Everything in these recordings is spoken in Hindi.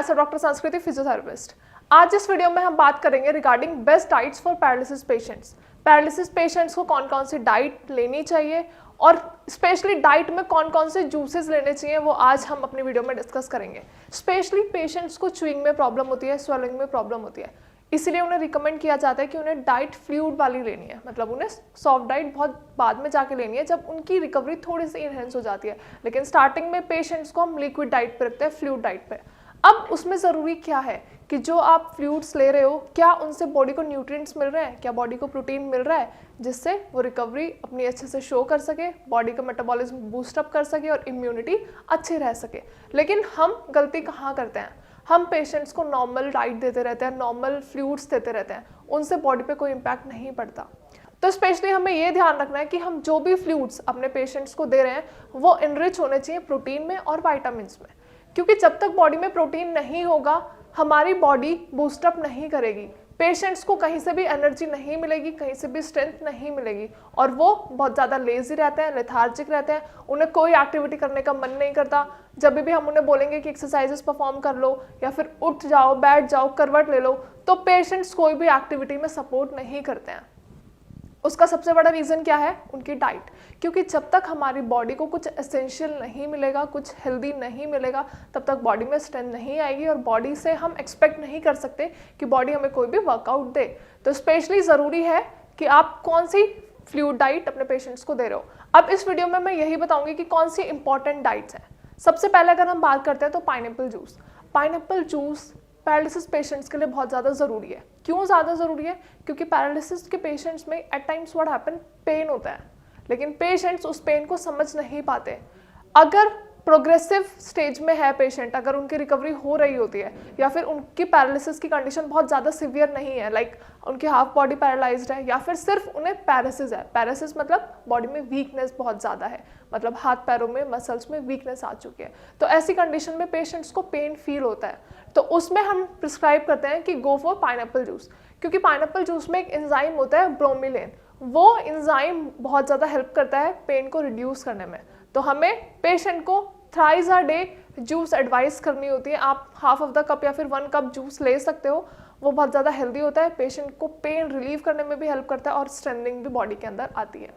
सर डॉक्टर संस्कृति फिजियोथेरेपिस्ट। आज इस वीडियो में हम बात करेंगे regarding best diets for paralysis patients. Paralysis patients को कौन कौन सी डाइट लेनी चाहिए और स्पेशली डाइट में कौन कौन से जूसेस लेने चाहिए वो आज हम अपनी वीडियो में डिस्कस करेंगे। स्पेशली पेशेंट्स को च्यूइंग में प्रॉब्लम होती है, स्वेलिंग में प्रॉब्लम होती है, इसीलिए उन्हें रिकमेंड किया जाता है कि उन्हें डाइट फ्लूइड वाली लेनी है। मतलब उन्हें सॉफ्ट डाइट बहुत बाद में जाके लेनी है जब उनकी रिकवरी थोड़ी सी इनहेंस हो जाती है, लेकिन स्टार्टिंग में पेशेंट्स को हम लिक्विड डाइट पे रखते हैं, फ्लूइड डाइट पे। अब उसमें ज़रूरी क्या है कि जो आप फ्लूइड्स ले रहे हो क्या उनसे बॉडी को न्यूट्रिएंट्स मिल रहे हैं, क्या बॉडी को प्रोटीन मिल रहा है जिससे वो रिकवरी अपनी अच्छे से शो कर सके, बॉडी का मेटाबॉलिज्म बूस्टअप कर सके और इम्यूनिटी अच्छी रह सके। लेकिन हम गलती कहाँ करते हैं, हम पेशेंट्स को नॉर्मल डाइट देते रहते हैं, नॉर्मल फ्लूइड्स देते रहते हैं, उनसे बॉडी पे कोई इम्पैक्ट नहीं पड़ता। तो स्पेशली हमें ये ध्यान रखना है कि हम जो भी फ्लूइड्स अपने पेशेंट्स को दे रहे हैं वो इनरिच होने चाहिए प्रोटीन में और विटामिन्स में, क्योंकि जब तक बॉडी में प्रोटीन नहीं होगा हमारी बॉडी बूस्टअप नहीं करेगी, पेशेंट्स को कहीं से भी एनर्जी नहीं मिलेगी, कहीं से भी स्ट्रेंथ नहीं मिलेगी और वो बहुत ज़्यादा लेजी रहते हैं, लेथार्जिक रहते हैं, उन्हें कोई एक्टिविटी करने का मन नहीं करता। जब भी हम उन्हें बोलेंगे कि एक्सरसाइजेस परफॉर्म कर लो या फिर उठ जाओ, बैठ जाओ, करवट ले लो, तो पेशेंट्स कोई भी एक्टिविटी में सपोर्ट नहीं करते हैं। उसका सबसे बड़ा रीज़न क्या है, उनकी डाइट। क्योंकि जब तक हमारी बॉडी को कुछ एसेंशियल नहीं मिलेगा, कुछ हेल्दी नहीं मिलेगा, तब तक बॉडी में स्ट्रेंथ नहीं आएगी और बॉडी से हम एक्सपेक्ट नहीं कर सकते कि बॉडी हमें कोई भी वर्कआउट दे। तो स्पेशली ज़रूरी है कि आप कौन सी फ्लूइड डाइट अपने पेशेंट्स को दे रहे हो। अब इस वीडियो में मैं यही बताऊंगी कि कौन सी इंपॉर्टेंट डाइट्स हैं। सबसे पहले अगर हम बात करते हैं तो pineapple juice. Pineapple juice paralysis patients के लिए बहुत ज़्यादा ज़रूरी है। क्यों ज़्यादा ज़रूरी है? क्योंकि पैरालिसिस के पेशेंट्स में at times what happen, pain होता है, लेकिन पेशेंट्स उस पेन को समझ नहीं पाते। अगर प्रोग्रेसिव स्टेज में है पेशेंट, अगर उनकी रिकवरी हो रही होती है या फिर उनकी पैरालिसिस की कंडीशन बहुत ज़्यादा सिवियर नहीं है, लाइक उनकी हाफ बॉडी पैरालाइज्ड है या फिर सिर्फ उन्हें पैरालिसिस है, पैरालिसिस मतलब बॉडी में वीकनेस बहुत ज़्यादा है, मतलब हाथ पैरों में मसल्स में वीकनेस आ चुकी है, तो ऐसी कंडीशन में पेशेंट्स को पेन फील होता है, तो उसमें हम प्रिस्क्राइब करते हैं कि गो फॉर पाइनएप्पल जूस। क्योंकि पाइनएप्पल जूस में एक एंजाइम होता है ब्रोमिलेन, वो एंजाइम बहुत ज़्यादा हेल्प करता है पेन को रिड्यूस करने में। तो हमें पेशेंट को thrice a day juice advice करनी होती है। आप हाफ ऑफ द कप या फिर 1 कप जूस ले सकते हो, वो बहुत ज़्यादा हेल्दी होता है, पेशेंट को पेन रिलीव करने में भी हेल्प करता है और स्ट्रेंथनिंग भी बॉडी के अंदर आती है।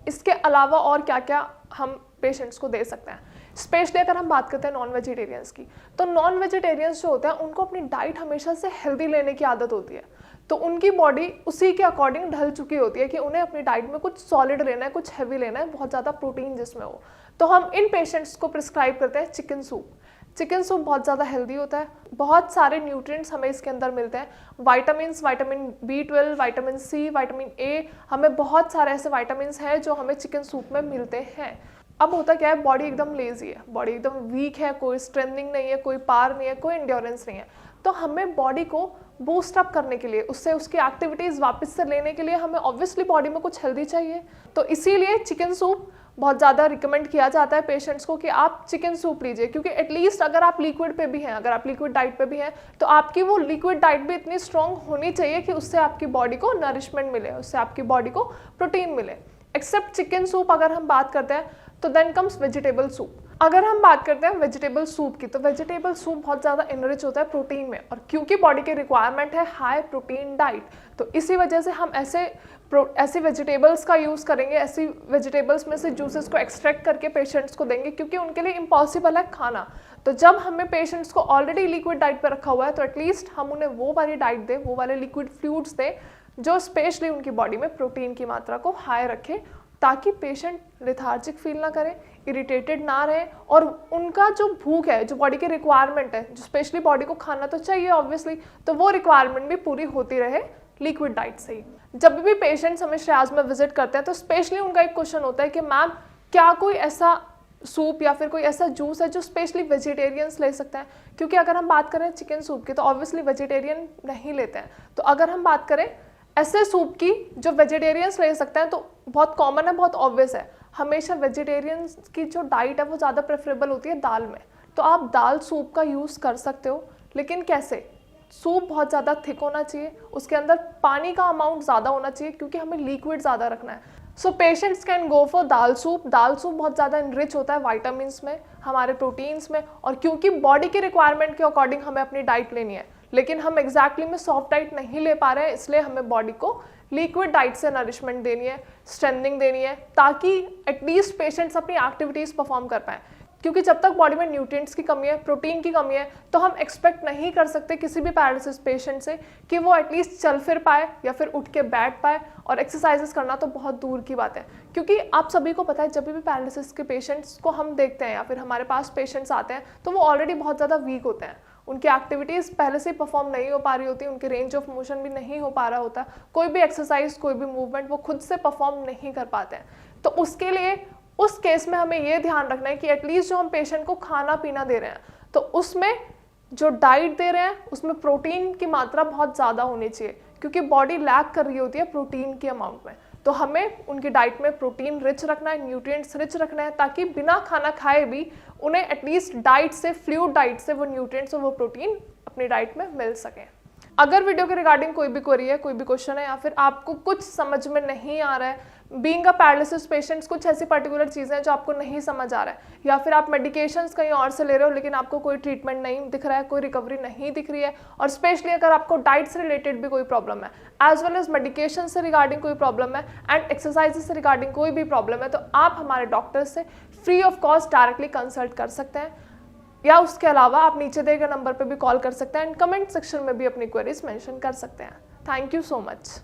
इसके अलावा और क्या क्या हम पेशेंट्स को दे सकते हैं, स्पेशली अगर हम बात करते हैं नॉन वेजिटेरियंस की, तो नॉन वेजिटेरियंस जो होते हैं उनको अपनी डाइट हमेशा से हेल्दी लेने की आदत होती है, तो उनकी बॉडी उसी के अकॉर्डिंग ढल चुकी होती है कि उन्हें अपनी डाइट में कुछ सॉलिड लेना है, कुछ हैवी लेना है, बहुत ज़्यादा प्रोटीन जिसमें हो। तो हम इन पेशेंट्स को प्रिस्क्राइब करते हैं चिकन सूप। चिकन सूप बहुत ज़्यादा हेल्दी होता है, बहुत सारे न्यूट्रिएंट्स हमें इसके अंदर मिलते हैं, vitamins, vitamin B12, vitamin C, vitamin A, हमें बहुत सारे ऐसे विटामिन्स हैं जो हमें चिकन सूप में मिलते हैं। अब होता क्या है, बॉडी एकदम लेजी है, बॉडी एकदम वीक है, कोई स्ट्रेंथनिंग नहीं है, कोई पावर नहीं है, कोई एंड्योरेंस नहीं है, तो हमें बॉडी को बूस्ट अप करने के लिए, उससे उसकी एक्टिविटीज़ वापस से लेने के लिए हमें ऑब्वियसली बॉडी में कुछ हेल्दी चाहिए। तो इसीलिए चिकन सूप बहुत ज़्यादा रिकमेंड किया जाता है पेशेंट्स को कि आप चिकन सूप लीजिए, क्योंकि एटलीस्ट अगर आप लिक्विड पे भी हैं, अगर आप लिक्विड डाइट पे भी हैं, तो आपकी वो लिक्विड डाइट भी इतनी स्ट्रॉन्ग होनी चाहिए कि उससे आपकी बॉडी को नरिशमेंट मिले, उससे आपकी बॉडी को प्रोटीन मिले। एक्सेप्ट चिकन सूप अगर हम बात करते हैं तो देन कम्स वेजिटेबल सूप। अगर हम बात करते हैं वेजिटेबल सूप की, तो वेजिटेबल सूप बहुत ज़्यादा इनरिच होता है प्रोटीन में, और क्योंकि बॉडी की रिक्वायरमेंट है हाई प्रोटीन डाइट, तो इसी वजह से हम ऐसे वेजिटेबल्स का यूज़ करेंगे, ऐसी वेजिटेबल्स में से जूसेस को एक्सट्रैक्ट करके पेशेंट्स को देंगे, क्योंकि उनके लिए इम्पॉसिबल है खाना। तो जब हमें पेशेंट्स को ऑलरेडी लिक्विड डाइट पर रखा हुआ है, तो एटलीस्ट हम उन्हें वो वाली डाइट दें, वो वाले लिक्विड फ्लूइड्स दें जो स्पेशली उनकी बॉडी में प्रोटीन की मात्रा को हाई रखे, ताकि पेशेंट लेथार्जिक फील ना करे, इरिटेटेड ना रहे, और उनका जो भूख है, जो बॉडी की रिक्वायरमेंट है, जो स्पेशली बॉडी को खाना तो चाहिए ऑब्वियसली, तो वो रिक्वायरमेंट भी पूरी होती रहे लिक्विड डाइट से ही। जब भी पेशेंट्स हमें श्रेयाज में विजिट करते हैं तो स्पेशली उनका एक क्वेश्चन होता है कि मैम क्या कोई ऐसा सूप या फिर कोई ऐसा जूस है जो स्पेशली वेजिटेरियंस ले सकते हैं, क्योंकि अगर हम बात करें चिकन सूप की तो ऑब्वियसली वेजिटेरियन नहीं लेते हैं। तो अगर हम बात करें ऐसे सूप की जो वेजिटेरियंस ले सकते हैं, तो बहुत कॉमन है, बहुत ऑब्वियस है, हमेशा वेजिटेरियंस की जो डाइट है वो ज़्यादा प्रेफरेबल होती है दाल में। तो आप दाल सूप का यूज़ कर सकते हो, लेकिन कैसे? सूप बहुत ज़्यादा थिक होना चाहिए, उसके अंदर पानी का अमाउंट ज़्यादा होना चाहिए, क्योंकि हमें लिक्विड ज़्यादा रखना है। So patients can go for dal soup बहुत ज़्यादा इनरिच होता है वाइटामिन्स में, हमारे प्रोटीन्स में, और क्योंकि बॉडी की रिक्वायरमेंट के अकॉर्डिंग हमें अपनी डाइट लेनी है, लेकिन हम एग्जैक्टली में सॉफ्ट डाइट नहीं ले पा रहे हैं, इसलिए हमें बॉडी को लिक्विड डाइट से नरिशमेंट देनी है, स्ट्रेंथनिंग देनी है, ताकि एटलीस्ट पेशेंट्स अपनी एक्टिविटीज़ परफॉर्म कर पाएँ। क्योंकि जब तक बॉडी में न्यूट्रिएंट्स की कमी है, प्रोटीन की कमी है, तो हम एक्सपेक्ट नहीं कर सकते किसी भी पैरालिसिस पेशेंट से कि वो एटलीस्ट चल फिर पाए या फिर उठ के बैठ पाए, और एक्सरसाइजेस करना तो बहुत दूर की बात है। क्योंकि आप सभी को पता है जब भी पैरालिसिस के पेशेंट्स को हम देखते हैं या फिर हमारे पास पेशेंट्स आते हैं तो वो ऑलरेडी बहुत ज़्यादा वीक होते हैं, उनकी एक्टिविटीज़ पहले से ही परफॉर्म नहीं हो पा रही होती, उनके रेंज ऑफ मोशन भी नहीं हो पा रहा होता, कोई भी एक्सरसाइज कोई भी मूवमेंट वो खुद से परफॉर्म नहीं कर पाते हैं। तो उसके लिए उस केस में हमें ये ध्यान रखना है कि एटलीस्ट जो हम पेशेंट को खाना पीना दे रहे हैं तो उसमें जो डाइट दे रहे हैं उसमें प्रोटीन की मात्रा बहुत ज़्यादा होनी चाहिए, क्योंकि बॉडी लैक कर रही होती है प्रोटीन के अमाउंट में। तो हमें उनकी डाइट में प्रोटीन रिच रखना है, न्यूट्रिएंट्स रिच रखना है, ताकि बिना खाना खाए भी उन्हें एटलीस्ट डाइट से, फ्लूइड डाइट से वो न्यूट्रिएंट्स और वो प्रोटीन अपनी डाइट में मिल सकें। अगर वीडियो के रिगार्डिंग कोई भी क्वेरी है, कोई भी क्वेश्चन है, या फिर आपको कुछ समझ में नहीं आ रहा है, बीइंग अ पैरालिसिस पेशेंट्स कुछ ऐसी पर्टिकुलर चीज़ें हैं जो आपको नहीं समझ आ रहा है, या फिर आप मेडिकेशंस कहीं और से ले रहे हो लेकिन आपको कोई ट्रीटमेंट नहीं दिख रहा है, कोई रिकवरी नहीं दिख रही है, और स्पेशली अगर आपको डाइट से रिलेटेड भी कोई प्रॉब्लम है, एज वेल एज मेडिकेशन से रिगार्डिंग कोई प्रॉब्लम है, एंड एक्सरसाइजेस से रिगार्डिंग कोई भी प्रॉब्लम है, तो आप हमारे डॉक्टर से free of cost directly consult कर सकते हैं, या उसके अलावा आप नीचे दिए गए नंबर पर भी कॉल कर सकते हैं, एंड कमेंट सेक्शन में भी अपनी क्वेरीज मेंशन कर सकते हैं। Thank you so much.